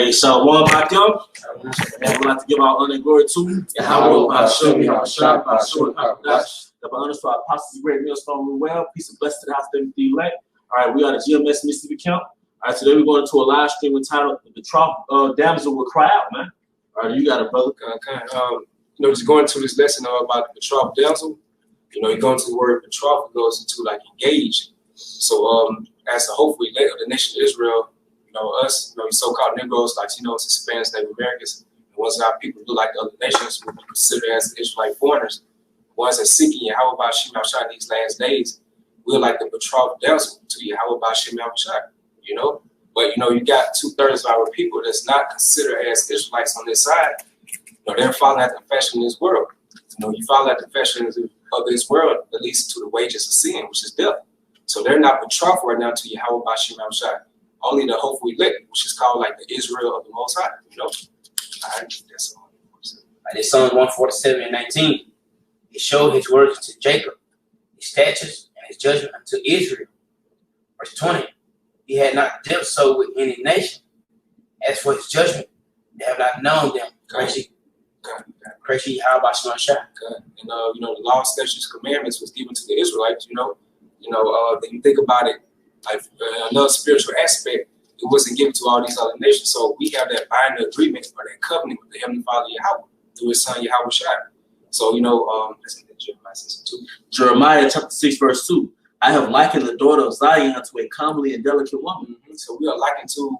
Hey, Shalom Bakim. And we'd like to give our honor and glory to Yahweh, Hashem, Yahshua, Bashur, HaKadosh. The honors to our apostles, great millstone, we well. Peace and blessing to the house of the elect. All right, we are the GMS Mississippi Camp. All right, today we're going to a live stream entitled Betrothed Damsel will cry out, man. All right, you got it, brother. Just going to this lesson about the betrothed damsel. You go into the word betrothed, it goes into like engaged. So as the hopeful elect of the nation of Israel, us, so-called Negroes, Latinos, Hispanics, Native Americans, the ones that our people do like the other nations would be considered as Israelite foreigners, the ones that seeking Yahweh Shem Yahshua in these last days, we're like the betrothed damsel to Yahweh Shem Yahshua, But, you got 2/3 of our people that's not considered as Israelites on this side. They're following after the fashion of this world. You follow after the fashion of this world that leads to the wages of sin, which is death. So they're not betrothed right now to Yahweh Shem Yahshua. Only the hopeful elect, which is called like the Israel of the Most High, All right, that's all. Like in Psalms 147:19, he showed his words to Jacob, his statutes and his judgment unto Israel. Verse 20, he had not dealt so with any nation. As for his judgment, they have not known them. Crazy, how about Shema Shah? And the law, statutes, commandments was given to the Israelites. Then you think about it, like another spiritual aspect, it wasn't given to all these other nations. So we have that binding agreement or that covenant with the Heavenly Father Yahweh through His Son Yahweh Shai. So let's get Jeremiah 6:2. Jeremiah chapter 6 verse 2. I have likened the daughter of Zion to a comely and delicate woman. So we are likened to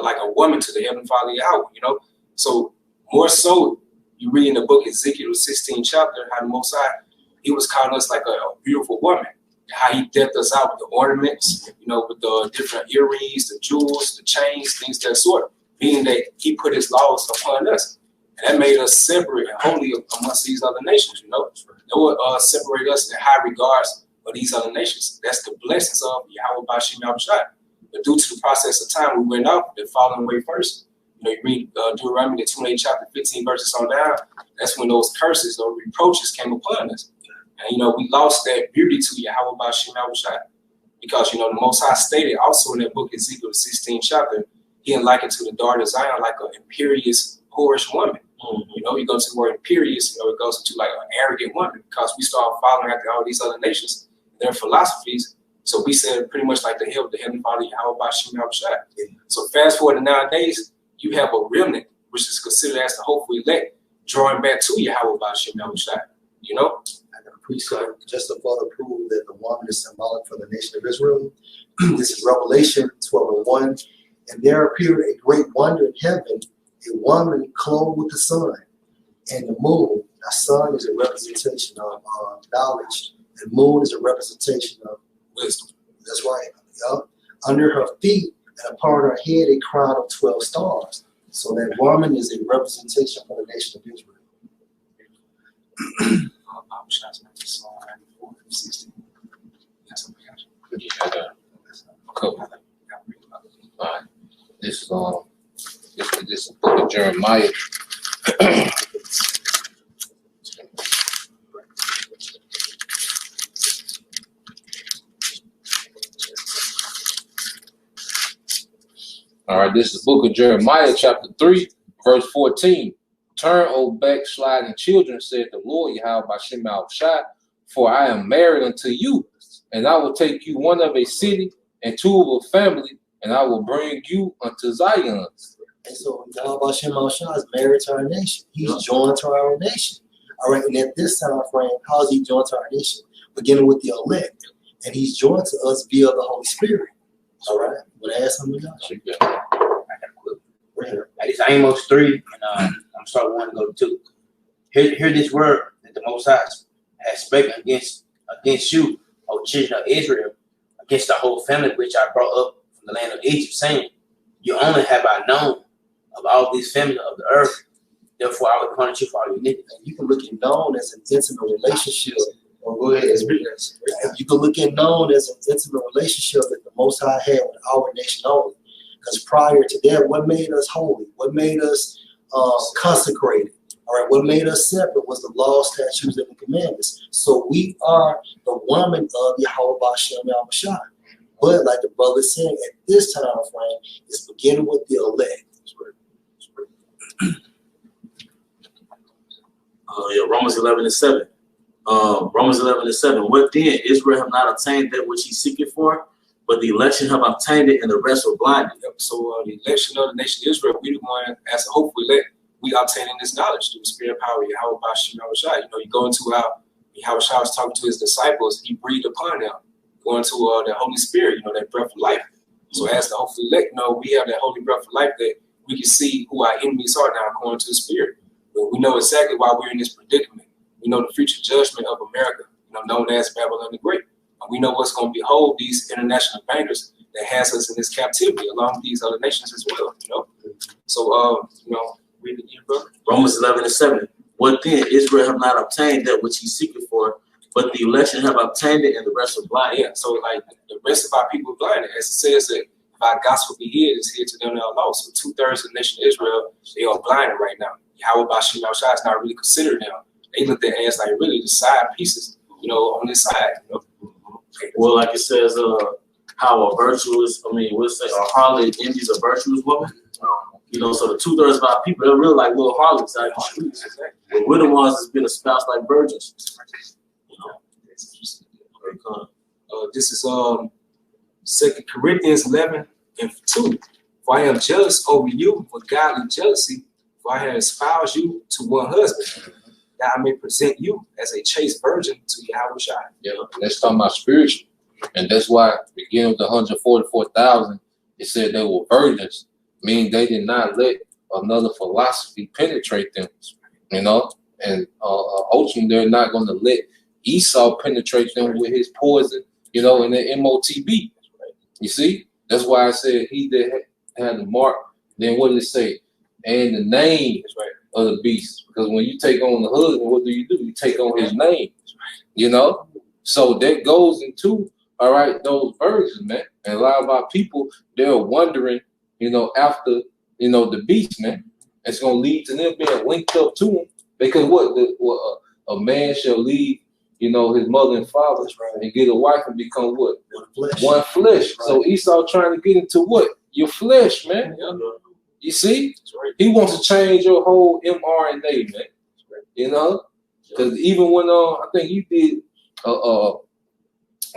like a woman to the Heavenly Father Yahweh. So more so, you read in the book Ezekiel 16 chapter how the Most High, He was calling us like a beautiful woman. How He decked us out with the ornaments, with the different earrings, the jewels, the chains, things of that sort. Meaning that He put His laws upon us. And that made us separate and holy amongst these other nations, That would separate us in high regards of these other nations. That's the blessings of Yahweh Shem Yahshua. But due to the process of time, we went up, they're falling away first. You read Deuteronomy, the 28th chapter, 15 verses on down. That's when those curses or reproaches came upon us. And, we lost that beauty to Yahweh Shem Yahshua. Because, the Most High stated also in that book, Ezekiel 16 chapter, He likened to the daughter of Zion like an imperious, whorish woman. You go to the word imperious, it goes into like an arrogant woman because we start following after all these other nations, their philosophies. So we said pretty much like the Heavenly Father, Yahweh Shem Yahshua. So fast forward to nowadays, you have a remnant, which is considered as the hopeful elect, drawing back to Yahweh Shem Yahshua. Precept just to further prove that the woman is symbolic for the nation of Israel. This is Revelation 12:1. And there appeared a great wonder in heaven, a woman clothed with the sun and the moon. The sun is a representation of knowledge. The moon is a representation of wisdom. That's right. Yep. Under her feet and upon her head a crown of 12 stars. So that woman is a representation for the nation of Israel. Cool. This is this book of Jeremiah. All right, this is the book of Jeremiah, chapter 3, verse 14. Turn, O backsliding children, said the Lord Yahweh Shem Yahshua, for I am married unto you, and I will take you one of a city and two of a family, and I will bring you unto Zion. And so Yahweh Shem Yahshua is married to our nation. He's joined to our nation. All right, and at this time frame, how is He joined to our nation? Beginning with the elect, and He's joined to us via the Holy Spirit. All right, want to ask something else? I got a quick. It's Amos 3, and I'm starting 1 to go to 2. Hear this word that the Most High has spoken against you, O children of Israel, against the whole family which I brought up from the land of Egypt, saying, you only have I known of all these families of the earth, therefore I will punish you for all your iniquity. You can look at known as an intimate relationship. Or go ahead, you can look at known as an intimate relationship that the Most High had with our nation only. Because prior to that, what made us holy? What made us consecrated? All right, what made us separate was the law, statutes, and the commandments. So we are the woman of Yahweh Shem Yahshua. But like the brother said, at this time frame, it's beginning with the elect. Romans 11:7. Romans 11:7. What then? Israel have not obtained that which he seeketh for, but the election have obtained it, and the rest were blinded. Yep. So the election of the nation of Israel, we the one as a hopeful elect, we obtaining this knowledge through the spirit power. Yahweh Bashim Yahushua. You know, you go into how Yahushua was talking to his disciples, he breathed upon them, going to the Holy Spirit, you know, that breath of life. So as the hopeful elect, you know, we have that holy breath of life that we can see who our enemies are now according to the spirit. But we know exactly why we're in this predicament. We know the future judgment of America, you know, known as Babylon the Great. And we know what's going to behold these international bankers that has us in this captivity along with these other nations as well, you know. So, you know, read it again, brother. Romans 11:7. What then? Israel have not obtained that which he seeketh for, but the election have obtained it, and the rest are blind. Yeah, so like the rest of our people are blinded. As it says that if our gospel be hid, it's hid to them that are lost. So 2/3 of the nation of Israel, they are blinded right now. Yahweh Bashim Yahushua is not really considered them. They look at as like really the side pieces, you know, on this side. You know? Well, like it says, how a virtuous, we'll say a harlot envies a virtuous woman. You know, so the 2/3 of our people, they're really like little harlots out in the streets. But we're the ones that's been espoused like virgins. You know? This is 2 Corinthians 11:2. For I am jealous over you with godly jealousy, for I have espoused you to one husband, that I may present you as a chaste virgin to Yahushua. Yeah, let's talk about spiritual. And that's why, beginning with the 144,000, it said they were virgins, meaning they did not let another philosophy penetrate them, you know. And ultimately, they're not going to let Esau penetrate them with his poison, you know, and the MOTB. You see? That's why I said he that had the mark, then what did it say? And the name of the beast. Because when you take on the husband, what do? You take on his name, you know? So that goes into, all right, those virgins, man. And a lot of our people, they're wondering, you know, after, you know, the beast, man. It's going to lead to them being linked up to him. Because a man shall leave, you know, his mother and father and get a wife and become what? One flesh. Right. So Esau trying to get into what? Your flesh, man. Yeah. You see? He wants to change your whole mRNA, man. You know? Because even when I think you did a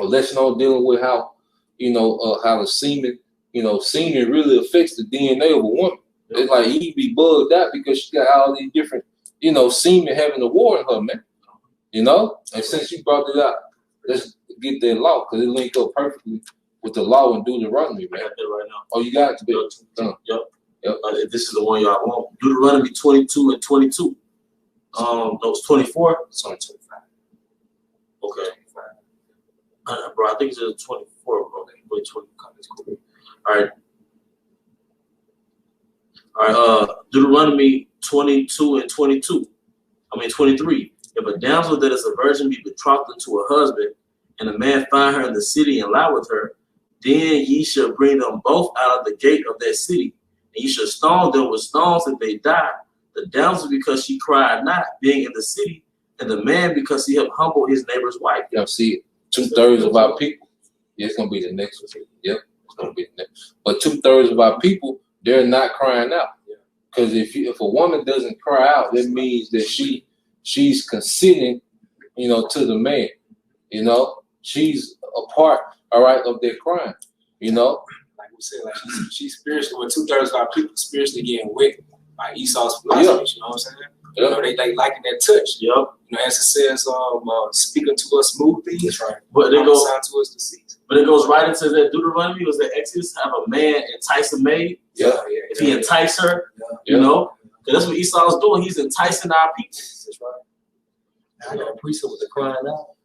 lesson on dealing with how, you know, how the semen, you know, semen really affects the DNA of a woman. Yeah. It's like he be bugged out because she got all these different, you know, semen having a war in her, man. You know? And since you brought it up, let's get that law because it linked up perfectly with the law and Deuteronomy, man. I got that right now. Oh, you got it? Yep. This is the one y'all want. Deuteronomy 22 and 22. Those 24. It's only 25. Okay. Bro, I think it's 24, bro. Okay, 20. Cool. All right. Deuteronomy 22 and 22. 23. If a damsel that is a virgin be betrothed unto a husband, and a man find her in the city and lie with her, then ye shall bring them both out of the gate of that city, and ye shall stone them with stones that they die. The damsel because she cried not, being in the city, and the man because he have humbled his neighbor's wife. Yep, see, 2/3 of our people. Yeah, it's gonna be the next one. Yep, it's gonna be the next. But 2/3 of our people, they're not crying out. Because if a woman doesn't cry out, that means that she's consenting, you know, to the man. You know, she's a part, all right, of their crime. You know, like we said, like she's spiritually. With 2/3 of our people spiritually getting whipped by Esau's philosophy. Yeah. You know what I'm saying? Yep. You know, they liking that touch. Yep. You know, as it says, speaking to us smooth things, right? But it goes to us deceits. But it goes right into that Deuteronomy. Was that Exodus have a man entice a maid? Yeah. If he entice her, you know, because that's what Esau's doing. He's enticing our people. That's right. Now I got a precept with the crying out.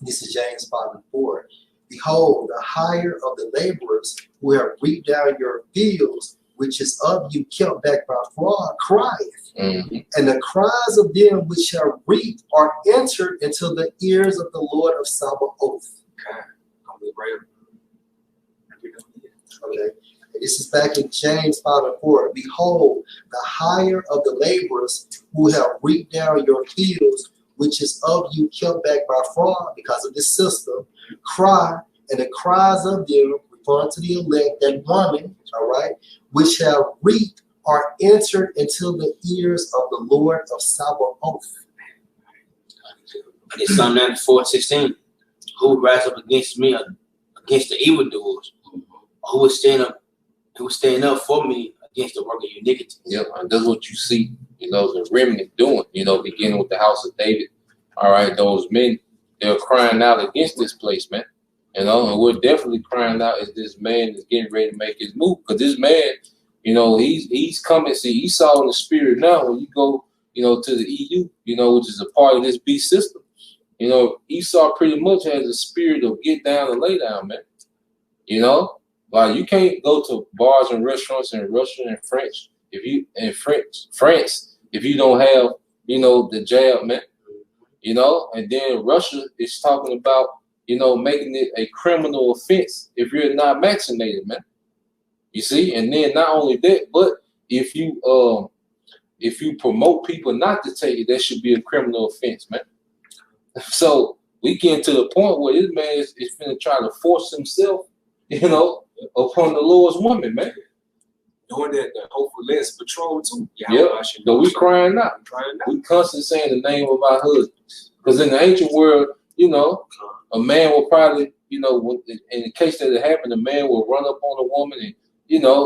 This is James 5:4. Behold, the hire of the laborers who have reaped down your fields, which is of you kept back by fraud, crieth. Mm-hmm. And the cries of them which shall reap are entered into the ears of the Lord of Sabaoth. Okay. Okay. This is back in James 5:4. Behold, the hire of the laborers who have reaped down your fields, which is of you kept back by fraud because of this system, cry, and the cries of them, referring to the elect, that woman, all right, which have reaped are entered into the ears of the Lord of Sabaoth. It's Psalm 94:16. Who would rise up against me, against the evildoers? Who would stand up for me against the work of iniquity? Yep, and that's what you see, the remnant doing, beginning with the house of David. All right, those men, they're crying out against this place, man. And we're definitely crying out as this man is getting ready to make his move. Because this man, he's coming. See, Esau in the spirit now. When you go, to the EU, which is a part of this beast system, Esau pretty much has a spirit of get down and lay down, man. Like you can't go to bars and restaurants in Russia and France if you don't have, the jab, man. And then Russia is talking about, making it a criminal offense if you're not vaccinated, man. You see, and then not only that, but if you promote people not to take it, that should be a criminal offense, man. So we get to the point where this man is going to try to force himself, upon the Lord's woman, man. Doing that, hopefully less patrol too. Yeah, so we crying out. We constantly saying the name of our husbands. Because in the ancient world, a man will probably, in the case that it happened, a man will run up on a woman and,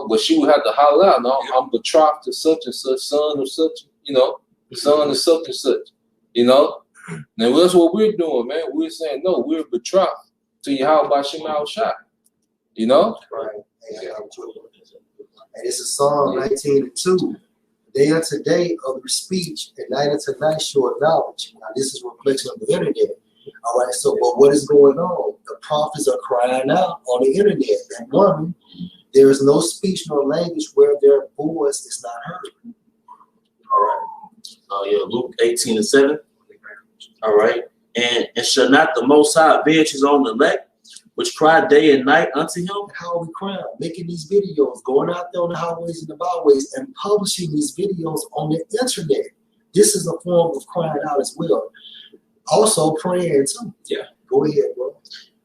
but she would have to holler out, no, I'm betrothed to such and such, son of such, son of such and such, Now that's what we're doing, man. We're saying, no, we're betrothed to Yahweh Shema Shai, Right. And this is Psalm 19:2. Day unto day of your speech, and night unto night show knowledge. Now, this is a reflection of the internet. All right, so, but what is going on? The prophets are crying out on the internet. That woman, there is no speech nor language where their voice is not heard. All right. Oh, yeah, Luke 18:7. All right. And shall not the Most High avenge his own elect, which cry day and night unto him? How are we crying? Making these videos, going out there on the highways and the byways and publishing these videos on the internet. This is a form of crying out as well. Also praying too. Yeah. Go ahead, bro.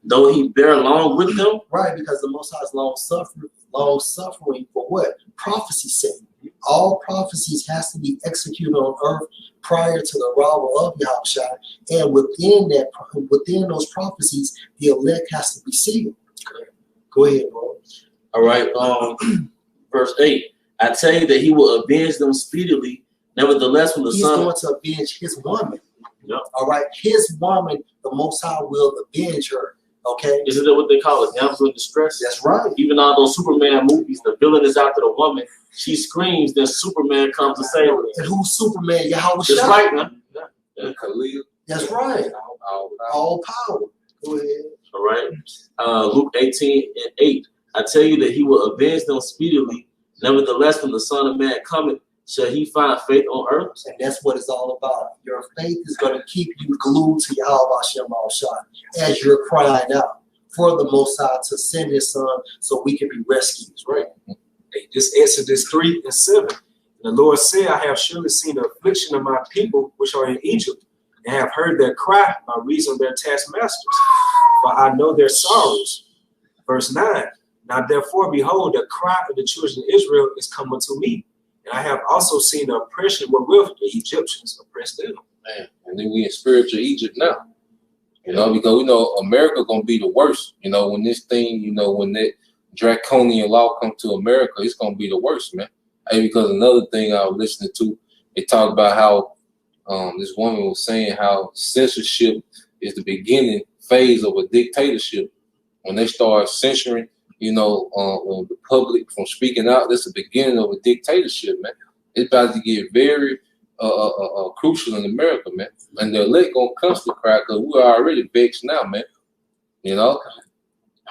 Though he bear along with them. Right, because the Most High is long suffering for what? Prophecy's sake. All prophecies has to be executed on earth prior to the arrival of Yahushua, and within those prophecies, the elect has to be sealed. Go ahead, bro. All right. Verse 8. I tell you that he will avenge them speedily. Nevertheless, when He's going to avenge his woman. Yep. All right, his woman, the Most High will avenge her. Okay. Isn't that what they call it? Damsel in distress? That's right. Even all those Superman movies, the villain is after the woman. She screams, then Superman comes to save her. And who's Superman? Yahweh. That's right, man. Yeah. Khalil. That's right. All power. Go ahead. All right. Luke 18:8. I tell you that he will avenge them speedily. Nevertheless, when the Son of Man cometh, shall he find faith on earth? And that's what it's all about. Your faith is going to keep you glued to Yahweh Shema Shai as you're crying out for the Most High to send his son so we can be rescued. Right. Hey, this Exodus 3:7. The Lord said, I have surely seen the affliction of my people which are in Egypt, and have heard their cry by reason of their taskmasters. For I know their sorrows. Verse 9. Now therefore, behold, the cry of the children of Israel is come unto me. And I have also seen the oppression wherewith the Egyptians oppressed them. Man, and then we in spiritual Egypt now. Because America gonna be the worst. When this thing, when that draconian law come to America, it's gonna be the worst, man. Hey, because another thing I was listening to, it talked about how this woman was saying how censorship is the beginning phase of a dictatorship. When they start censoring, the public from speaking out, that's the beginning of a dictatorship, man. It's about to get very crucial in America, man. And the elect gonna constantly cry because we're already vexed now, man. I'm gonna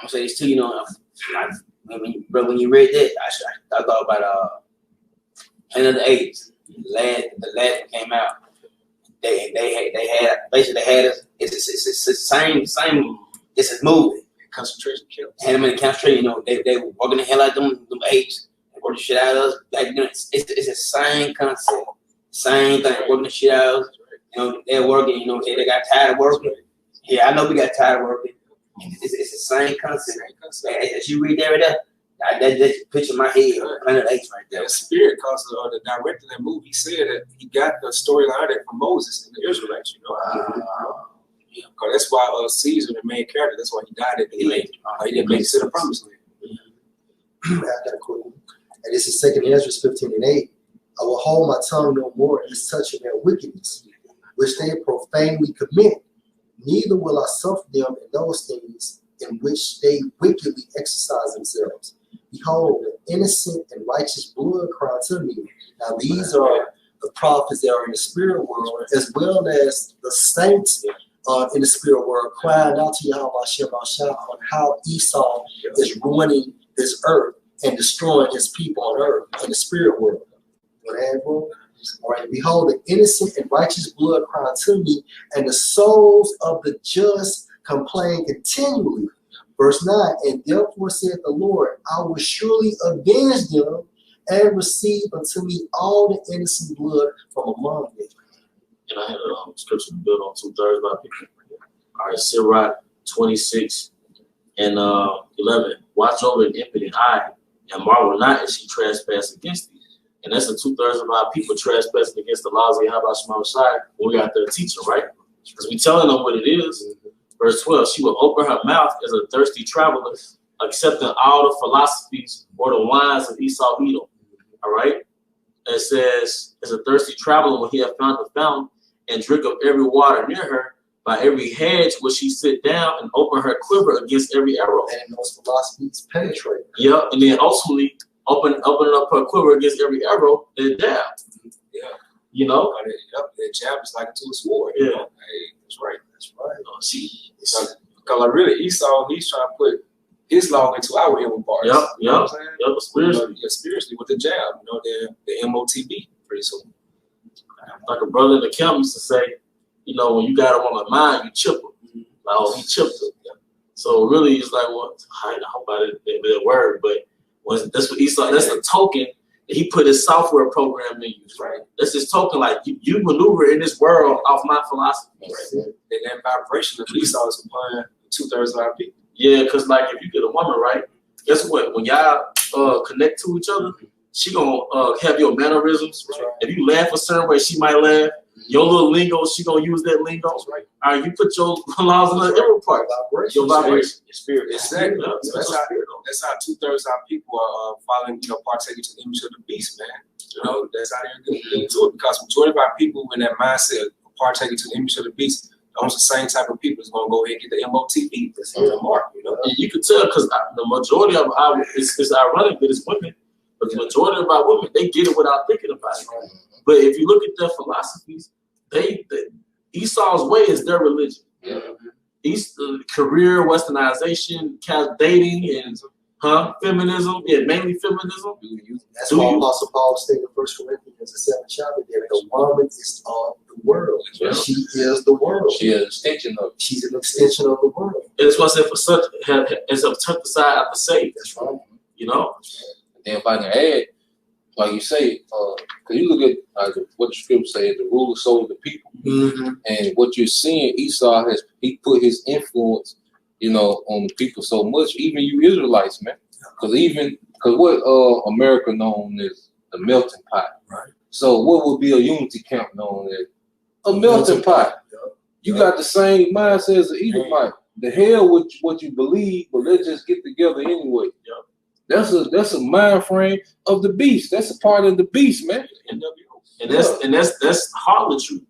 say this too, when you read that, I thought about Planet of the Apes. The last one came out. They had us. It's the same. It's a movie. Concentration camps. Had them in the concentration. They were working the hell out of them apes. They working the shit out of us. Like, it's the same concept. Same thing. Working the shit out of us. They're working. They got tired of working. Yeah, I know we got tired of working. It's the same concept. As you read there, That's picture in my head, 100 acres right there. That spirit, cause the director of that movie, he said that he got the storyline of that from Moses and the Israelites, you know. Yeah, cause that's why Caesar, the main character, that's why he died at the end. He didn't make it to the promised land. I got a quick one. And this is 2 Ezra 15:8. I will hold my tongue no more against touching their wickedness, which they profanely commit. Neither will I suffer them in those things in which they wickedly exercise themselves. Behold, the innocent and righteous blood cry to me. Now these are the prophets that are in the spirit world, as well as the saints in the spirit world, crying out to Yahweh on how Esau is ruining this earth and destroying his people on earth in the spirit world. All right, behold, the innocent and righteous blood cry to me, and the souls of the just complain continually. Verse 9, and therefore saith the Lord, I will surely avenge them and receive unto me all the innocent blood from among them. And I had a scripture to build on 2/3 by people. All right, Sirach 26 and 11. Watch over an impotent eye, and marvel not as she trespass against thee. And that's the 2/3 of our people trespassing against the laws of Yahweh Shema Shai when we got their teacher, right? Because we telling them what it is. Verse 12, she will open her mouth as a thirsty traveler, accepting all the philosophies or the wines of Esau Edom. All right? It says, as a thirsty traveler when he had found the fountain, and drink of every water near her, by every hedge will she sit down and open her quiver against every arrow. And those philosophies penetrate. Yep, and then ultimately opening up her quiver against every arrow, and jab. Yeah. You know? That jab is like a two sword. Yeah. You know? Hey, that's right. That's right. Because like really, Esau, he's trying to put his law into our evil parts. Yep, you know what I'm saying? spiritually. Yeah, spiritually with the jab, you know, the MOTB pretty soon. Like a brother in the camp used to say, you know, when you got him on the mind, you chip him. Like, oh, he chipped him. Yeah. So really, it's like, well, I hope I didn't that word, but that's what Esau, that's the token that he put his software program in you. Right. That's his token, like you maneuver in this world off my philosophy. Right. And that vibration of Esau is upon 2/3 of our people. Yeah, because like if you get a woman, right, guess what? When y'all connect to each other, she gonna have your mannerisms. Right. If you laugh a certain way, she might laugh. Your little lingo, she gonna use that lingo. Right. All right, you put your laws in the every part. Your vibration. Your spirit. Exactly. Yeah, that's how 2/3 of our people are following, you know, partaking to the image of the beast, man. You know, that's how they're getting into it, because majority of our people in that mindset of partaking to the image of the beast, those the same type of people is gonna go ahead and get the MOTB that's on the mark, you know. And you can tell because the majority of our it's ironic that it's women, but the majority of our women, they get it without thinking about it. Right. But if you look at their philosophies, Esau's way is their religion. Yeah. Career, westernization, dating, and feminism. Yeah, mainly feminism. That's why Apostle Paul stated in 1 Corinthians the 7th chapter that the woman is of the world. Yeah. She is the world. She is an extension of it. She's an extension of the world. And it's what I said for such as a took the side out the save. That's right. You know. And then if I can add, like you say, because you look at what the scripture says, the ruler sold the people, and what you're seeing, Esau he put his influence, you know, on the people so much. Even you Israelites, man, because what America known as the melting pot, right? So what would be a unity camp known as a melting pot? You got the same mindset as the Edomite. The hell with what you believe, but let's just get together anyway. That's a mind frame of the beast. That's a part of the beast, man. And that's harlotry.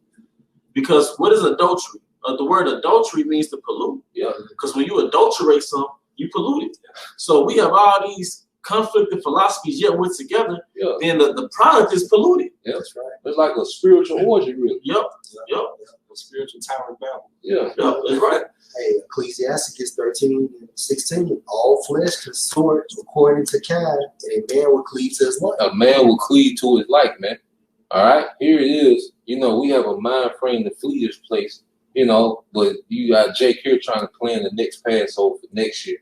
Because what is adultery? The word adultery means to pollute. Yeah. Because when you adulterate something, you pollute it. So we have all these conflicting philosophies yet we're together. Yeah. Then the product is polluted. Yeah, that's right. It's like a spiritual orgy, really. Yep. A spiritual Tower of Babel. Yeah. Yep. That's right. Hey, Ecclesiastes 13:16. All flesh consort according to kind, and a man will cleave to his life. A man will cleave to his life, man. All right, here it is. You know, we have a mind frame to flee this place, you know, but you got Jake here trying to plan the next Passover for next year,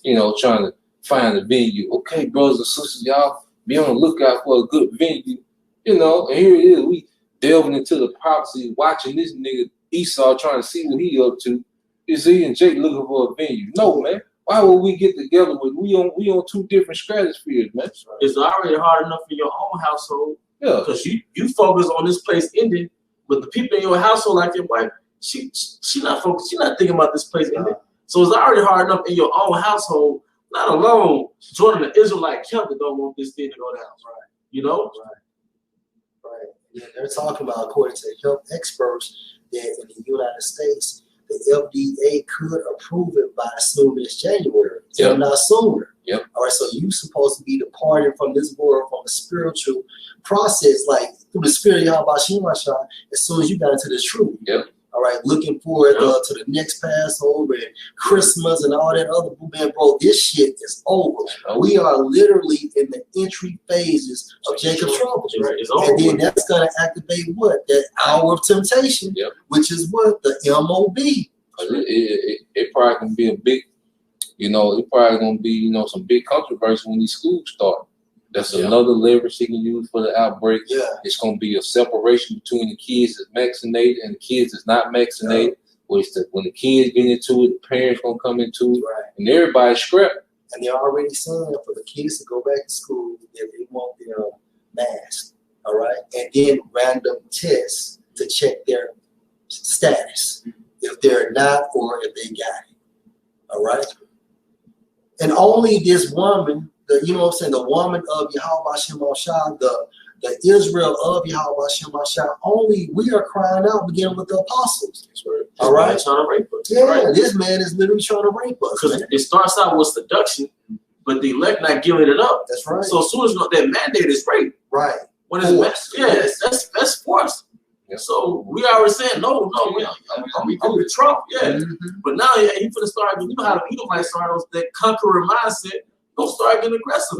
you know, trying to find a venue. Okay, brothers and sisters, y'all be on the lookout for a good venue, you know, and here it is. We delving into the prophecy, watching this nigga Esau trying to see what he up to. You see, and Jake looking for a venue. No, man. Why would we get together with we on two different stratospheres, man? It's already hard enough in your own household. Yeah. Because you focus on this place ending, but the people in your household, like your wife, she not focused, she not thinking about this place ending. So it's already hard enough in your own household, not alone joining the Israelite camp that don't want this thing to go down. Right. You know? Right. Yeah, they're talking about, according to health experts, that in the United States, the FDA could approve it by as soon as January, if not sooner. Yep. All right, so you're supposed to be departing from this world, from a spiritual process, like through the spirit of Yahweh Shemashah, as soon as you got into this truth. Yep. All right, looking forward to the next Passover and Christmas and all that other man, bro. This shit is over. We are literally in the entry phases of Jacob's trouble. And then that's gonna activate what? That hour of temptation, which is what? The MOB. It probably can be a big, it probably gonna be, some big controversy when these schools start. That's another leverage he can use for the outbreak. Yeah. It's going to be a separation between the kids that's vaccinated and the kids that's not vaccinated. When the kids get into it, the parents going to come into it, and everybody's scrapped. And they're already saying for the kids to go back to school if they want their mask, all right? And then random tests to check their status, if they're not or if they got it, all right? And only this woman, the woman of Yahweh Shemashah, the Israel of Yahweh Shemashah, only we are crying out, beginning with the apostles. All right? Trying to rape us. Yeah, right. This man is literally trying to rape us. Because it starts out with seduction, but the elect not giving it up. That's right. So as soon as that mandate is rape. Right. When it's that's forced. Yeah. So we already saying no, I'm with Trump, But now he finna start. You know how the Edomites start that conqueror mindset. Don't start getting aggressive.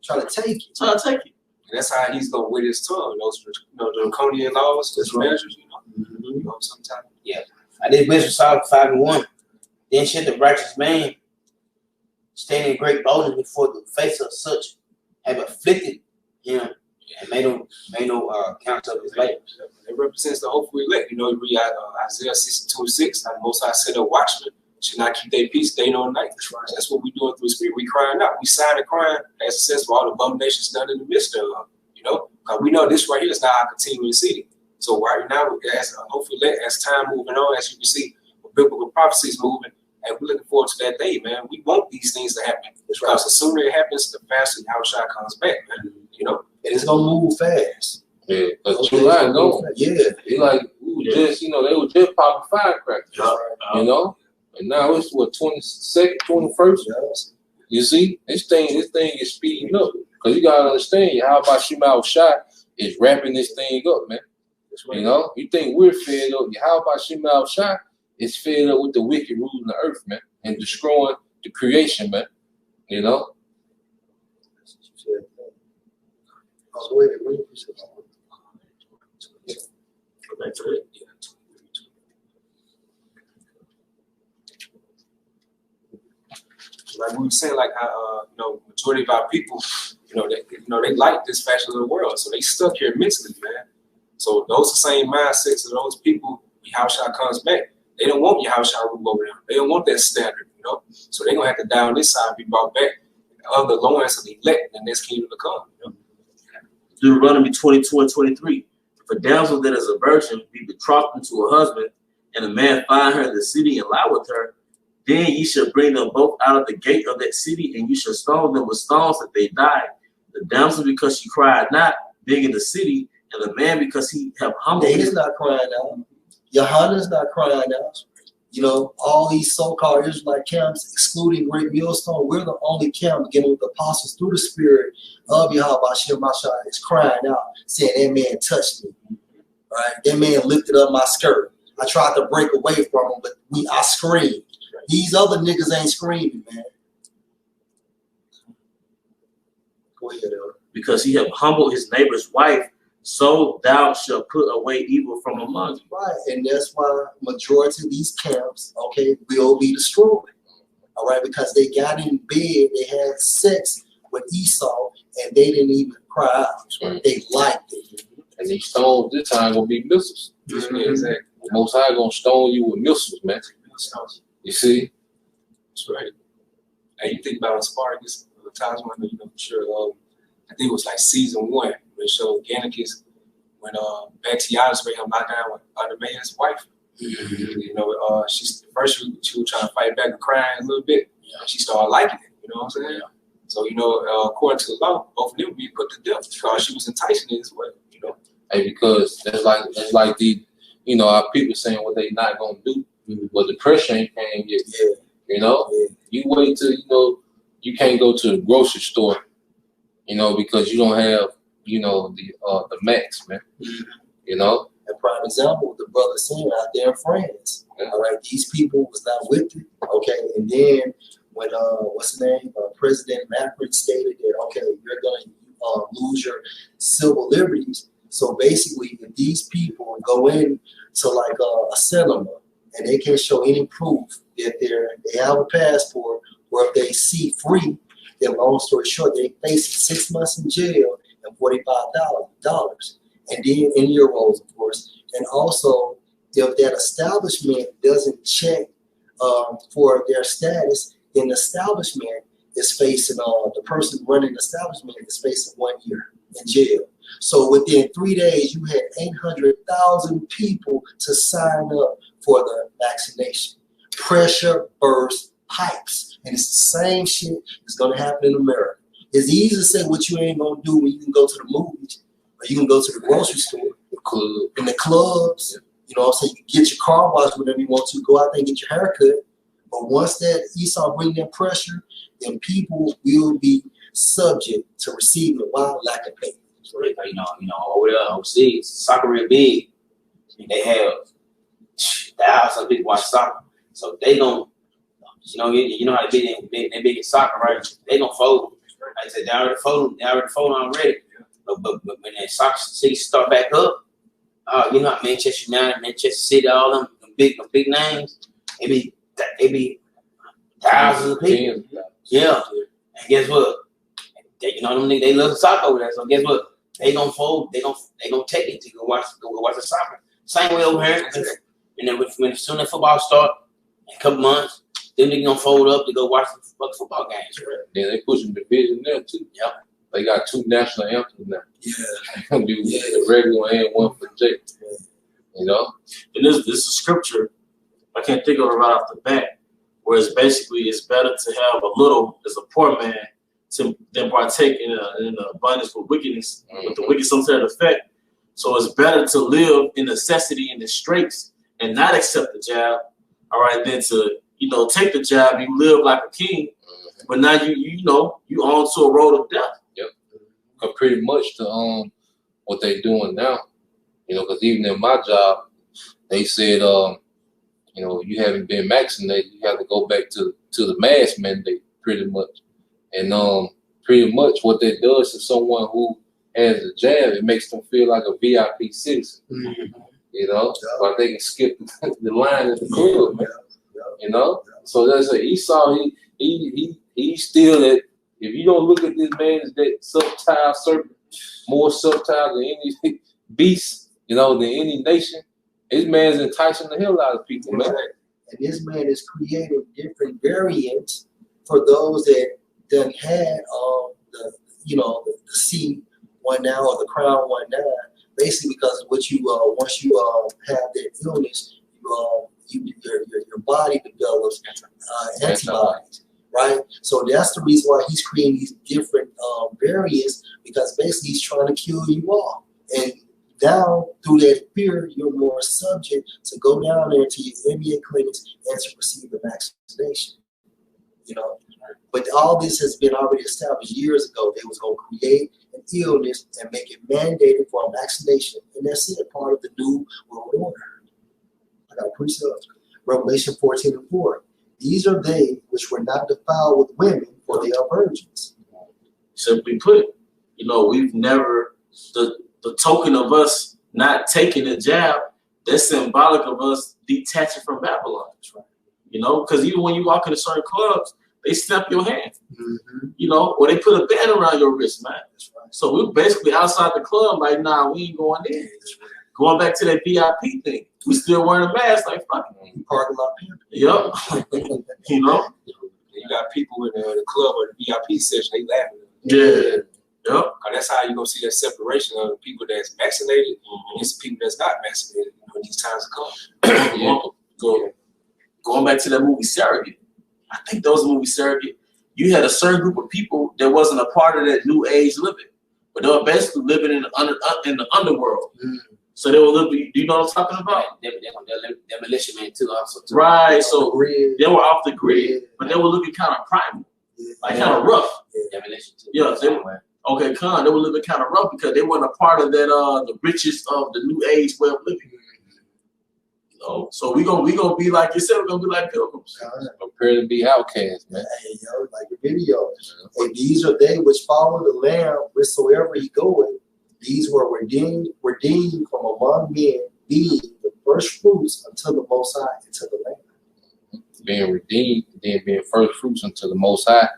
Trying to take it. And that's how he's gonna wait his tongue. Those draconian laws, those measures. Sometimes. Yeah. I did business Psalm 5:1. Then should the righteous man stand in great boldness before the face of such have afflicted him and made no count of his labor. It represents the hopeful elect. You read Isaiah 62:6. The Most High said, "A watchman should not keep their peace day nor night." That's what we're doing through the Spirit. We crying out. We sign and crying, as it says, for all the abominations done in the midst of them. Because we know this right here is not our continuing city. So right now, as hopefully as time moving on, as you can see, biblical prophecies moving, and we're looking forward to that day, man. We want these things to happen. Because the sooner it happens, the faster Yahushua comes back, man. And it's gonna move fast. Yeah, because July no. Yeah. It's like they were just popping firecrackers. And now it's what 22nd, 21st. Yes. You see, this thing is speeding up. Because you gotta understand, how about Shema Shai is wrapping this thing up, man. You think we're fed up? How about Shema Shai is fed up with the wicked ruling the earth, man, and destroying the creation, man. Like we were saying, like how majority of our people, they like this fashion of the world, so they stuck here mentally, man. So those the same mindsets of those people. Yahushua comes back. They don't want Yahushua rule over them. They don't want that standard, So they're gonna have to die on this side and be brought back of the loins of the elect in this kingdom to come. Deuteronomy 22:23. If a damsel that is a virgin be betrothed unto a husband, and a man find her in the city and lie with her, then ye shall bring them both out of the gate of that city, and you shall stone them with stones that they die. The damsel because she cried not, being in the city, and the man because he have humbled. He's not crying out. Yohana's not crying out. All these so-called Israelite camps, excluding Great Millstone, we're the only camp, beginning with the apostles through the Spirit of Yahweh Shemashah, is crying out, saying that man touched me. Right? That man lifted up my skirt. I tried to break away from him, but I screamed. These other niggas ain't screaming, man. Go ahead, Elder. Because he have humbled his neighbor's wife, so thou shalt put away evil from among you. Right, and that's why majority of these camps, will be destroyed. All right, because they got in bed, they had sex with Esau, and they didn't even cry out. Right. They liked it. And these stones this time gonna be missiles. Exactly. The Most High gonna stone you with missiles, man. You see? That's right. And you think about Spartacus, times when you know for sure. I think it was like season 1 when it showed Gannicus when Bactianus made him knock down with Underman's wife. You know, she was trying to fight back and crying a little bit. She started liking it. You know what I'm saying? So you know, according to the law, both of them be put to death because she was enticing it as well. You know, hey, because that's like the, you know, our people saying what they not gonna do, but the pressure ain't came yet. You know, you wait till you know you can't go to the grocery store, you know, because you don't have, you know, the max, man. You know. A prime example, the brother saying out there in France. All right, these people was not with it. Okay, and then when what's the name? President Macron stated that okay, you're gonna lose your civil liberties. So basically, if these people go in to like a cinema and they can't show any proof that they have a passport, or if they see free, then long story short, they face 6 months in jail and $45,000. And then in euros, of course. And also, if that establishment doesn't check for their status, then the establishment is facing, the person running the establishment is facing 1 year in jail. So within 3 days, you had 800,000 people to sign up for the vaccination. Pressure burst pipes. And it's the same shit that's going to happen in America. It's easy to say what you ain't going to do when you can go to the movies. Or you can go to the grocery store, in the clubs, you know what I'm saying? You can get your car washed whenever you want to, go out there and get your hair cut. But once that Esau bring that pressure, then people will be subject to receiving a wild lack of pay. So you know, over there overseas, soccer real big. They have thousands of people watch soccer. So they gon', you know how they big in soccer, right? They gonna fold. Like I said, they already folded already. But when that soccer season start back up, you know, Manchester United, Manchester City, all them big names, it be thousands of people. Yeah. And guess what? You know them niggas, they love soccer over there. So guess what? They gonna fold. They gonna take it to go watch the soccer. Same way over here. And then when soon as football start in a couple months, then they gonna fold up to go watch the football games. Right? Then they pushing division there too. Yep. They got 2 national anthems now. Yeah. They do the regular and one for Jake. You know? And this is a scripture, I can't think of it right off the bat, where it's basically it's better to have a little as a poor man than partake in the abundance with wickedness, with the wicked sometimes effect. So it's better to live in necessity and the straits and not accept the jab, all right, than to, you know, take the jab, you live like a king, but now you on to a road of death. Pretty much to what they doing now, you know, because even in my job, they said, you know, you haven't been vaccinated, you have to go back to the mask mandate, pretty much. And pretty much what that does to someone who has a jab, it makes them feel like a VIP citizen. You know, like they can skip the line at the club, man. You know, so that's a Esau. He still that. If you don't look at this man as that subtile serpent, more subtile than any beast, you know, than any nation, this man's enticing the hell out of people, man. And this man is creating different variants for those that done had the C one now or the crown one now. Basically, because what you once you have that illness, your body develops antibodies. Right, so that's the reason why he's creating these different variants, because basically he's trying to kill you all. And down through that fear, you're more subject to go down there to your NBA clinics and to receive the vaccination. You know, but all this has been already established years ago. They was going to create an illness and make it mandated for a vaccination, and that's it. Part of the new world order. I got a precept, Revelation 14:4. These are they which were not defiled with women, for they are virgins. Simply put, you know, we've never, the token of us not taking a jab, that's symbolic of us detaching from Babylon. Right? You know, because even when you walk into certain clubs, they snap your hand, you know, or they put a band around your wrist, man. That's right. So we're basically outside the club, like, nah, we ain't going in. Right. Going back to that VIP thing, we still wearing a mask, like, fuck it. Parking lot. Yep. You know? And you got people in the club or the VIP section, they laughing. Yeah. Yep. That's how you gonna see that separation of the people that's vaccinated against the people that's not vaccinated when these times come. Going back to that movie Surrogate, I think that was the movie Surrogate. You had a certain group of people that wasn't a part of that new age living, but they were basically living in the underworld. So they were living. Do you know what I'm talking about? Demolition Man too, also. Right. So they were off the grid, but they were looking kind of primal, like kind of rough. Demolition too. Yeah. Okay, they were living kind of rough because they weren't a part of that the richest of the new age way of living. You know, so we gonna be like you said, we're gonna be like pilgrims. Prepare to be outcasts, man. Hey, yo, like the video. And these are they which follow the Lamb whithersoever he goeth. These were redeemed from among men, being the first fruits unto the Most High, unto the Lamb. Being redeemed, then being first fruits unto the Most High,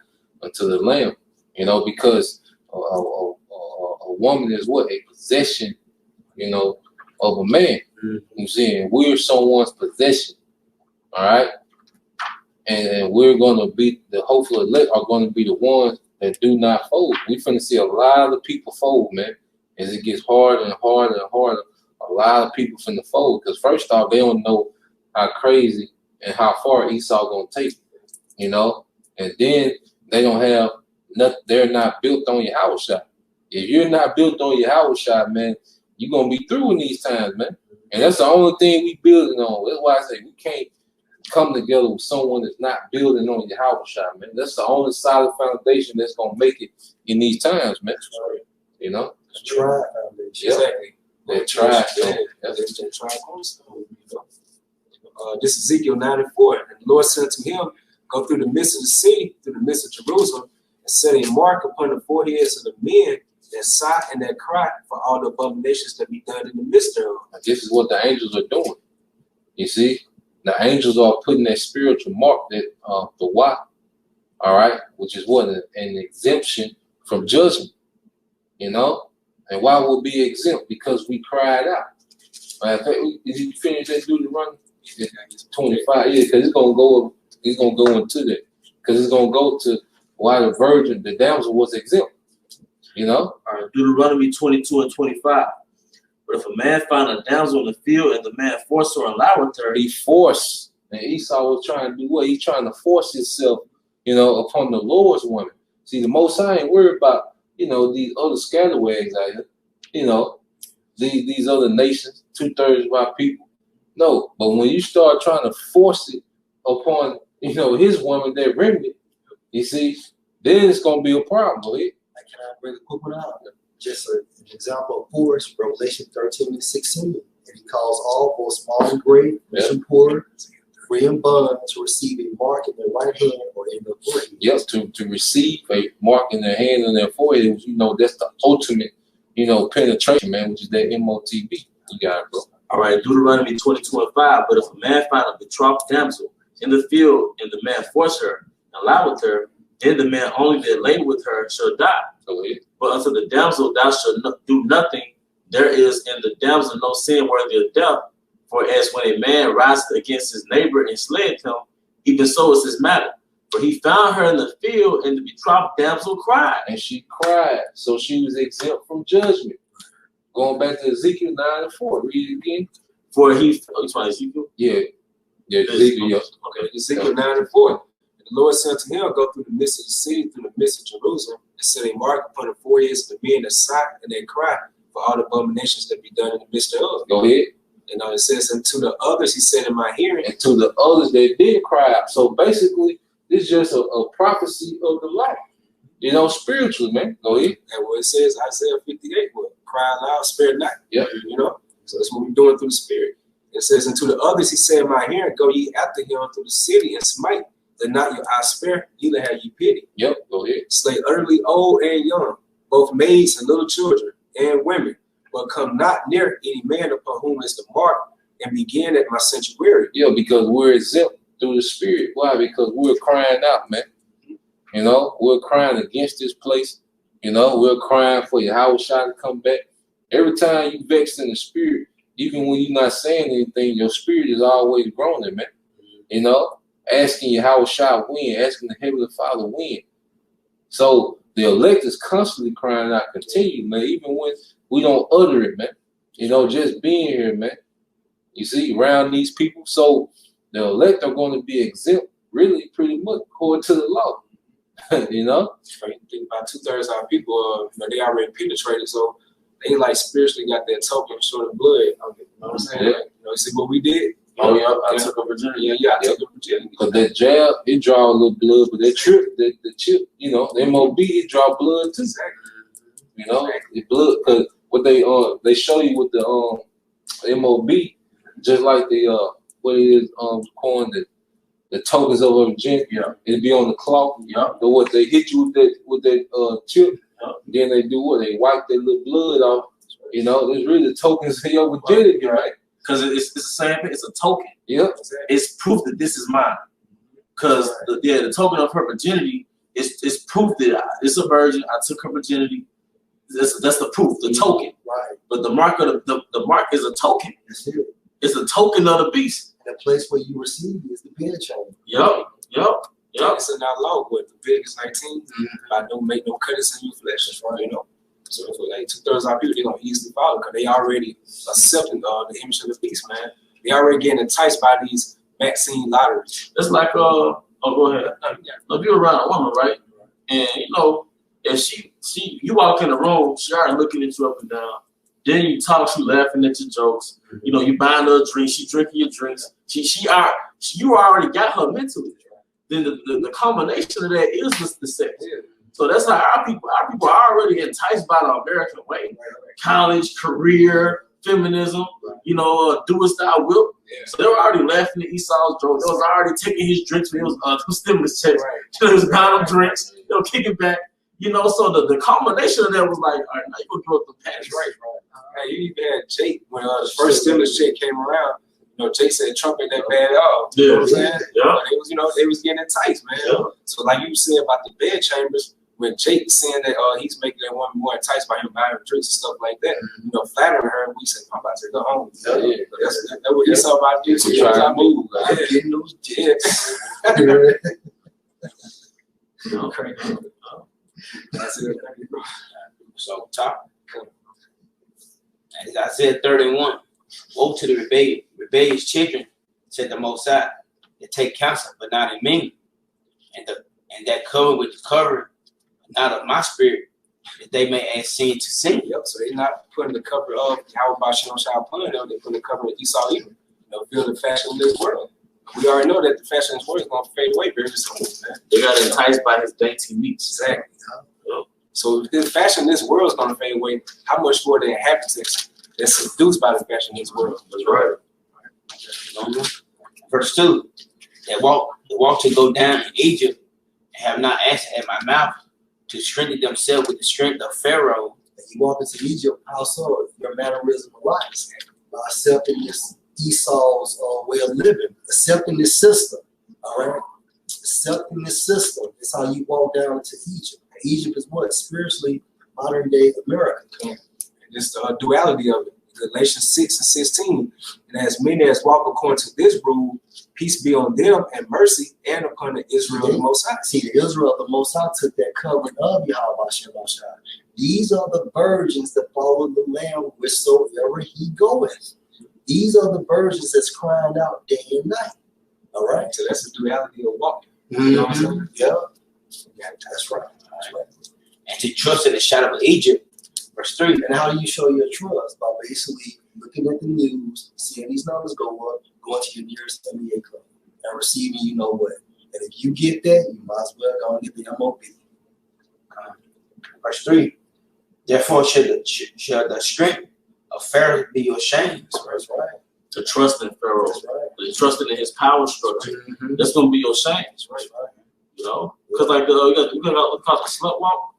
unto the Lamb. You know, because a woman is what? A possession, you know, of a man. You see, and we're someone's possession. All right. And we're gonna be the hopeful elect are gonna be the ones that do not fold. We finna see a lot of people fold, man. As it gets harder and harder and harder, a lot of people finna fold. Because first off, they don't know how crazy and how far Esau gonna take, you know, and then they don't have nothing. They're not built on your house shot. If you're not built on your house shot, man, you're gonna be through in these times, man. And that's the only thing we building on. That's why I say we can't come together with someone that's not building on your house shot, man. That's the only solid foundation that's gonna make it in these times, man. You know? Try foundation. Exactly. They try. This is Ezekiel 9:4. And the Lord said to him, go through the midst of the city, through the midst of Jerusalem, and set a mark upon the foreheads of the men that sigh and that cry for all the abominations that be done in the midst thereof. This is what the angels are doing. You see, the angels are putting that spiritual mark, that the Y, all right, which is what an exemption from judgment. You know, and why would be exempt? Because we cried out. Did you finish that Deuteronomy? 25, yeah, because it's gonna go into that, because it's gonna go to why the damsel was exempt. You know? All right, Deuteronomy 22 and 25. But if a man find a damsel in the field and the man force her and lie with her, he forced. And Esau was trying to do what? He's trying to force himself, you know, upon the Lord's woman. See, the Most High ain't worried about, you know, these other scalawags out here, you know, these other nations, 2/3 of our people. No, but when you start trying to force it upon, you know, his woman, that remnant, you see, then it's gonna be a problem, boy. Can I bring a quick one out? Just an example of force, Revelation 13 and 16. And he calls all, both small and great, rich and poor, free and bond, to receive a mark in their right hand or in their forehead. Yes, to receive a mark in their hand and their forehead, you know, that's the ultimate, you know, penetration, man, which is that MOTB. You got it, bro. All right, Deuteronomy 22 and 5. But if a man find a betrothed damsel in the field and the man force her and lie with her, then the man only that lay with her shall die. But unto the damsel thou shalt do nothing. There is in the damsel no sin worthy of death. For as when a man rises against his neighbor and slayeth him, even so is his matter. For he found her in the field, and the betrothed damsel cried. And she cried, so she was exempt from judgment. Going back to Ezekiel 9:4. Read it again. For he, Ezekiel? Yeah, Ezekiel. Yeah. Okay, Ezekiel 9:4. The Lord said to him, go through the midst of the city, through the midst of Jerusalem, and set a mark upon the foreheads of the men that sigh and that cry for all the abominations that be done in the midst thereof. Go ahead. And it says, and to the others, he said in my hearing. And to the others that did cry out. So basically, it's just a prophecy of the law. You know, spiritually, man. Go ahead. And what it says, Isaiah 58, well, cry loud, spare not. Yep. You know, so that's what we're doing through the Spirit. It says, and to the others, he said in my hearing, go ye after him through the city and smite. That not your eye spare, neither have ye pity. Yep, go ahead. Slay utterly old and young, both maids and little children and women, but come not near any man upon whom is the mark, and begin at my sanctuary. Yeah, because we're exempt through the Spirit. Why? Because we're crying out, man. You know, we're crying against this place. You know, we're crying for your house shot to come back. Every time you vexed in the Spirit, even when you're not saying anything, your spirit is always groaning, man. You know? asking Yahweh Shah when, asking the Heavenly Father when. So the elect is constantly crying out, continue, man, even when we don't utter it, man. You know, just being here, man. You see, around these people. So the elect are going to be exempt, really, pretty much, according to the law. You know? Right. Think about 2/3 of our people, you know, they already penetrated, so they like spiritually got that token sort of blood. You know what I'm saying? Yeah. Like, you know, see what we did. Oh yeah, I took a virginity. Yeah, I took a virginity. Because that jab, it draw a little blood, but that trip, the chip, you know, the MOB, it draw blood too. Exactly. You know, the blood, because what they show you with the MOB, just like the what it is calling the tokens of virginity. Yeah. It'd be on the cloth. Yeah. But what they hit you with that chip, then they do what? They wipe that little blood off. You know, there's really tokens of your virginity, right? Because it's the same thing. It's a token. Yeah. It's proof that this is mine. Because the token of her virginity is proof that it's a virgin. I took her virginity. That's the proof, the token. Right. But the mark of the mark is a token. That's it. It's a token of the beast. And the place where you receive is the bed chamber. Yup. It's in our law, but Leviticus 19, I don't make no cuttings in your flesh. That's right, you know. So for like 2/3 of our people, they're gonna easily follow because they already accepting the image of the beast, man. They already getting enticed by these vaccine lotteries. It's like go ahead. If you're around a woman, right? And you know, if you walk in the room, she already looking at you up and down. Then you talk, she laughing at your jokes. You know, you buying her a drink, she drinking your drinks. You already got her mentally. Then the combination of that is the sex. Yeah. So that's how our people are already enticed by the American way. College, career, feminism, you know, do as thou wilt. Yeah. So they were already laughing at Esau's jokes. They was already taking his drinks when it was stimulus checks. They was buying them drinks, they were kicking back. You know, so the combination of that was like, all right, now you gonna give up the pants. Right. Hey, you even had Jake when the first stimulus check came around. You know, Jake said Trump ain't that bad at all. You know what I'm saying? Yeah. They was getting enticed, man. Yeah. So like you said about the bed chambers, when Jake was saying that he's making that woman more enticed by him buying her drinks and stuff like that, you know, flattering her, we said, I'm about to go home. Yeah. That's what he saw about this. We try to move. I'm getting those jets. Okay. That's it. So top. As Isaiah 31, woe to the rebellious children, said the Most High, that take counsel, but not in me, and that cover with the covering, not of my spirit, that they may add sin to sin. Yep. So they're not putting the cover of how about Shalom Shah pulling them, they're putting the cover of Esau either. You know, feel the fashion of this world. We already know that the fashion of this world is going to fade away very soon, man. They got enticed by his dainty meats. Exactly. So if the fashion of this world is going to fade away, how much more the inhabitants that's seduced by the fashion of this world? That's right. Verse 2, they walk to go down in Egypt and have not asked at my mouth to strengthen themselves with the strength of Pharaoh. And you walk into Egypt, also your mannerism of life, by accepting this Esau's way of living, accepting this system. All right, accepting this system is how you walk down into Egypt. Egypt is what? Spiritually modern day America. And it's the duality of it. Galatians 6 and 16. And as many as walk according to this rule, peace be on them and mercy and upon the Israel of the Most High. See, the Israel of the Most High took that covering of Yahweh Shalom Shah. These are the virgins that follow the Lamb wheresoever he goeth. These are the virgins that's crying out day and night. All right? So that's the duality of walking. You know what I'm saying? Yeah. That's right. That's right. And to trust in the shadow of Egypt. Verse 3. And how do you show your trust? By basically looking at the news, seeing these numbers go up, going to your nearest NBA club, and receiving you know what. And if you get that, you might as well go and get the MOB. Verse 3. Therefore shall the strength of Pharaoh be your shame. That's right. To trust in Pharaoh, That's right. to trusting in his power structure, that's gonna be your shame. That's right. You know, because like you got what's called a slut walk.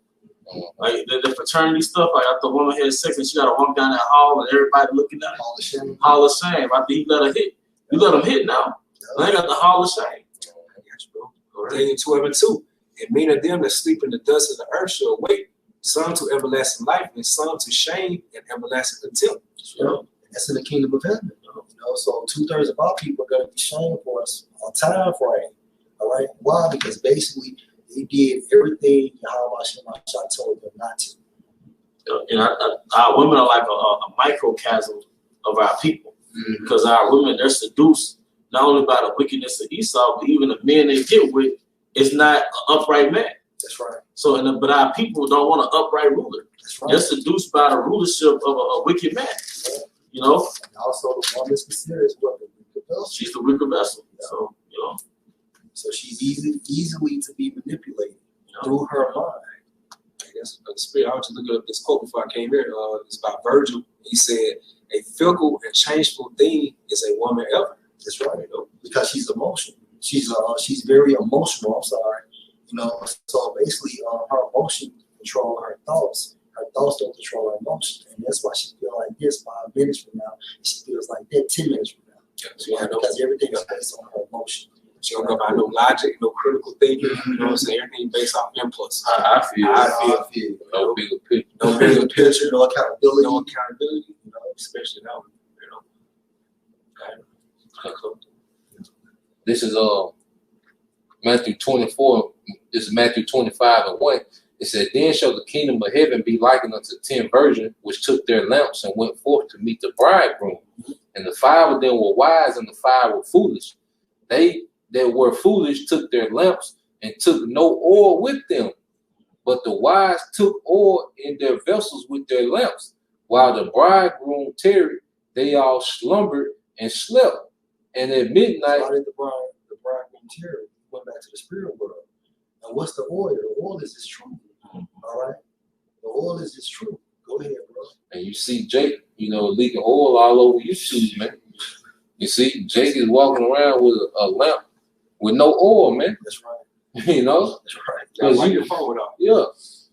Like the fraternity stuff, like after a woman had sex and she got to walk down that hall and everybody looking at her. Hall of shame. After he let her hit, you let him hit now. Now they got the hall of shame. Daniel 12 and 2. And many of them that sleep in the dust of the earth shall awake, some to everlasting life and some to shame and everlasting contempt. That's in the kingdom of heaven. You know, so 2/3 of our people are going to be shamed for us on time frame. All right. Why? Because basically they did everything Yahweh told them not to. And our women are like a microcosm of our people, because our women, they're seduced not only by the wickedness of Esau, but even the men they get with is not an upright man. That's right. So, but our people don't want an upright ruler. That's right. They're seduced by the rulership of a wicked man. Yeah. You know. And also, the woman is considered as what, the weaker vessel. She's the weaker vessel. Yeah. So So she's easily to be manipulated through her mind. That's the spirit. I was just looking up this quote before I came here. It's about Virgil. He said, "A fickle and changeful thing is a woman ever." That's right. You know, because she's emotional. She's very emotional. I'm sorry. You know, so basically, her emotion control her thoughts. Her thoughts don't control her emotions, and that's why she feels like this 5 minutes from now. She feels like that 10 minutes from now. Yeah, because everything is based on her emotion. She don't go by no logic, no critical thinking. You know what I'm saying? Everything based off impulse. I feel no bigger picture. No bigger picture, no accountability. No accountability, you know, especially now, you know. Okay. This is Matthew 24. This is Matthew 25:1. It said, "Then shall the kingdom of heaven be likened unto 10 virgins, which took their lamps and went forth to meet the bridegroom. And the 5 of them were wise, and the 5 were foolish. They that were foolish took their lamps and took no oil with them. But the wise took oil in their vessels with their lamps. While the bridegroom tarried, they all slumbered and slept. And at midnight," Why did the bridegroom tarry? Went back to the spirit world. And what's the oil? The oil is his truth. All right? The oil is his truth. Go ahead, bro. and you see Jake, leaking oil all over YouTube, man. You see, Jake is walking around with a lamp with no oil, man. That's right. That's right. Gotta wipe your phone off. Yeah.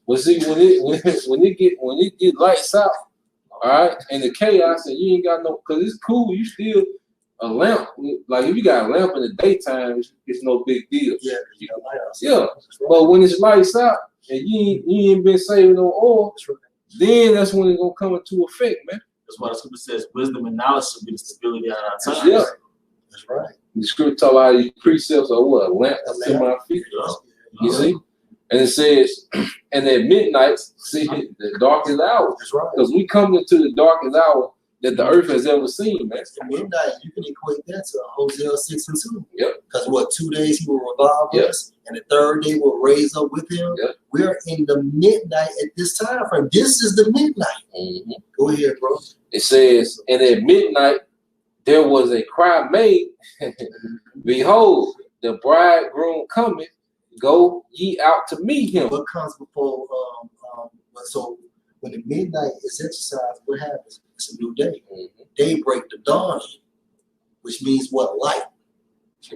Well, see, when it get lights out, all right, and the chaos, and you ain't got no, because it's cool, you still a lamp. Like if you got a lamp in the daytime, it's no big deal. Yeah, you got light outside. Yeah. Right. But when it's lights out and you ain't been saving no oil, then that's when it's gonna come into effect, man. that's why the scripture says wisdom and knowledge should be the stability of our time. Yeah. That's right. The scripture talk about these precepts are what? A lamp to my feet. You see? And it says, and at midnight, see, the darkest hour. That's right. Because we come into the darkest hour that the earth has ever seen, man. At midnight, you can equate that to Hosea 6:2. Yep. Because 2 days he will revive us, and the third day will raise up with him. Yep. We're in the midnight at this time frame. This is the midnight. Mm-hmm. Go ahead, bro. It says, and at midnight there was a cry made, behold, the bridegroom cometh, go ye out to meet him. What comes before? So when the midnight is exercised, what happens? It's a new day. Mm-hmm. Daybreak, the dawn, which means what? Light.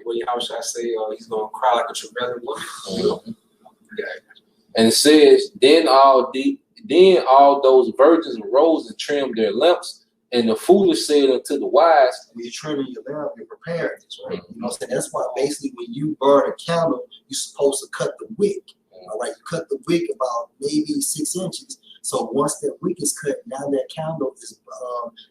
Well, how should I say? He's gonna cry like a travailing woman. Mm-hmm. Yeah. And it says, then all those virgins arose and trimmed their lamps. And the foolish said unto the wise, when you're trimming your lamp, you're preparing it, right? Mm-hmm. You know what I'm saying? That's why basically when you burn a candle, you're supposed to cut the wick. All right, you cut the wick about maybe 6 inches. So once that wick is cut, now that candle is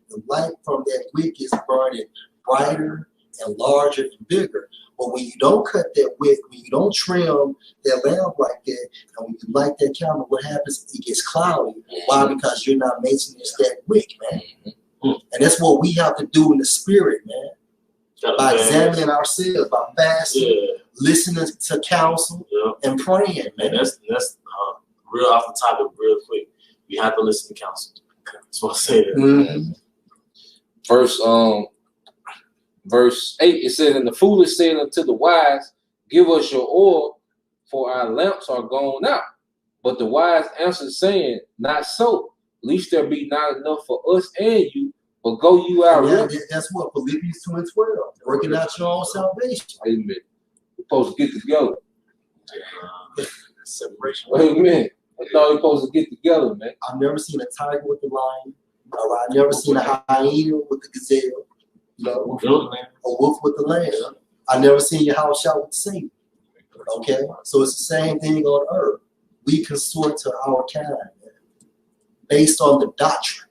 the light from that wick is burning brighter and larger and bigger. But when you don't cut that wick, when you don't trim that lamp like that, and when you light that candle, what happens? It gets cloudy. Why? Because you're not maintenance that wick, man. And that's what we have to do in the spirit, man. By examining ourselves, by fasting, listening to counsel, and praying, man. And that's real off the topic, real quick. You have to listen to counsel. That's what I say there. Mm-hmm. Verse 8, it says, and the foolish said unto the wise, give us your oil, for our lamps are gone out. But the wise answered, saying, not so, lest there be not enough for us and you, but go you out. That's what Philippians 2:12, working out your own salvation. Amen. We're supposed to get together. Separation. Amen. I thought we were supposed to get together, man. I've never seen a tiger with the lion. All right, I've never seen a hyena with the gazelle. A wolf with the lamb. I've never seen your house shout with the Satan. Okay, so it's the same thing on earth. We consort to our kind, man, based on the doctrine.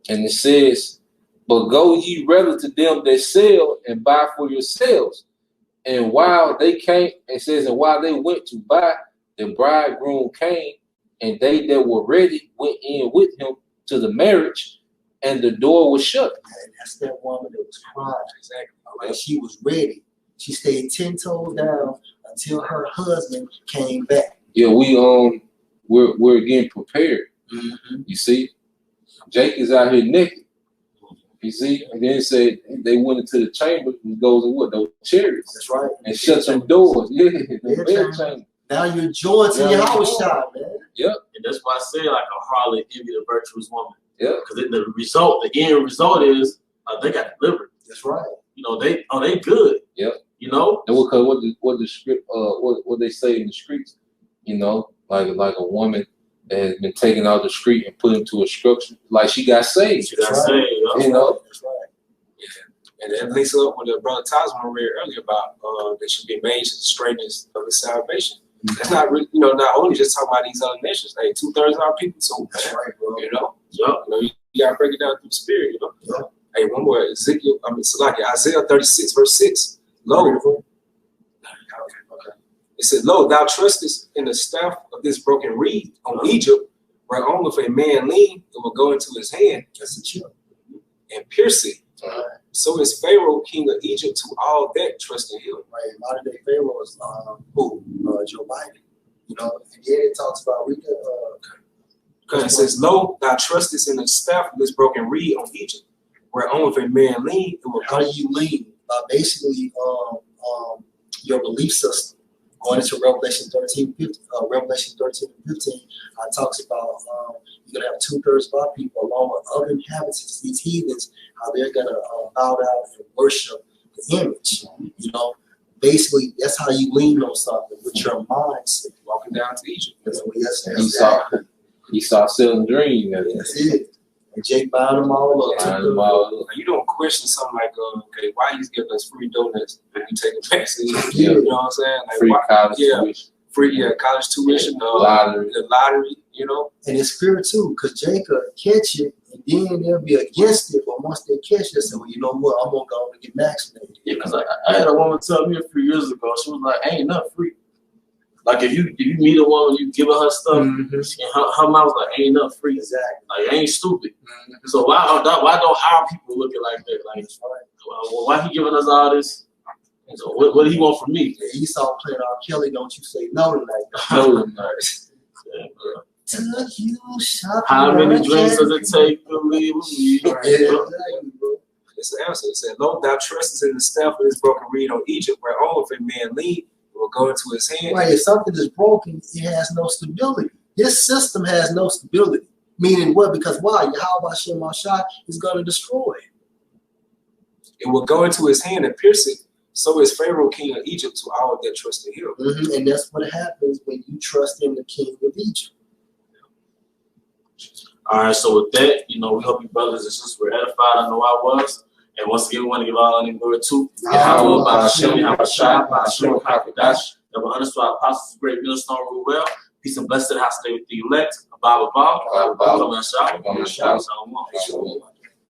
And it says, but go ye rather to them that sell and buy for yourselves. And while they came, it says, and while they went to buy, the bridegroom came, and they that were ready went in with him to the marriage, and the door was shut. And that's that woman that was crying. Exactly. Like she was ready. She stayed 10 toes down until her husband came back. Yeah, we're getting prepared. Mm-hmm. You see, Jake is out here naked. You see, and then it said they went into the chamber and goes in what, those chariots. That's right. And shut some doors. Yeah, the bed chamber. Now you're joined to your house shop, man. Yep. And that's why I say like a harlot envy the virtuous woman. Yeah. Because the end result is they got delivered. That's right. You know, they good. Yep. You know? And what the script what they say in the streets, you know, like a woman that has been taken out of the street and put into a structure, like she got saved. She got saved. You know? That's right. Yeah. And that links up with the brother Tasman read earlier about they should be made to the straightness of his salvation. That's not really, you know, not only just talking about these other nations, like 2/3 of our people. So That's right, bro. you know, Yep. you gotta break it down through the spirit, you know. Yep. Hey, one more Isaiah 36, verse 6. Lo, it said, Lo, thou trustest in the staff of this broken reed on Egypt, whereon if a man lean, it will go into his hand. That's the chip. And pierce it. So is Pharaoh, king of Egypt, to all that trust in him. Right. Modern day Pharaoh was Joe Biden. You know, and then it talks about Because it says, Lo, thou trustest in the staff of this broken reed on Egypt, whereon if a man lean, it will how go. do you lead? Basically, your belief system. Going into Revelation 13 and 15, talks about you're gonna have 2/3 of our people, along with other inhabitants, these heathens, how they're gonna bow down and worship the image. You know, basically that's how you lean on something with your mindset. Walking down to Egypt. That's what he Esau selling dreams. That's it. And Jake bound them all up. Now, you don't question something like, okay, why he's giving us free donuts and you take it back to Yeah. you know what I'm saying? Like, Free why, college yeah, tuition. free college tuition, Lottery. the lottery, you know. And it's spirit too, because Jake could catch it and then they'll be against it. But once they catch it, they say, well, you know what, I'm gonna go and get vaccinated. Yeah, because I had a woman tell me a few years ago, she was like, ain't nothing free. Like if you meet a woman, you give her stuff, and her mouth was like, ain't nothing free. Exactly. Like ain't stupid. So why don't our people look at like that? Like, well, why he giving us all this? So what do he want from me? Yeah, Esau playing R. Kelly, don't you say no tonight. No, Took you shopping. How many drinks does it take to leave with me? Yeah, exactly, bro. It's the answer. It said, Lo, thou trustest in the staff of this broken reed on Egypt, where all if a man lean, it will go into his hand. Right, if something is broken, it has no stability. This system has no stability. Meaning what? Because why? Yahweh Hashem Shah is going to destroy it. It will go into his hand and pierce it. So is Pharaoh, king of Egypt, to all that trust in him. And that's what happens when you trust in the king of Egypt. All right, so with that, we hope you brothers and sisters were edified. I know I was. And once again, we want to give all the glory to Yahweh, Ba'ashem, Yahushua, Ba'ashem, Hakadash, that will understand our apostles, great millstone, rule well. Peace and blessed to the house, stay with the elect. Abba, Abba, Abba, Abba, Abba, Abba, Abba, Abba, Abba, Abba, Abba, Abba,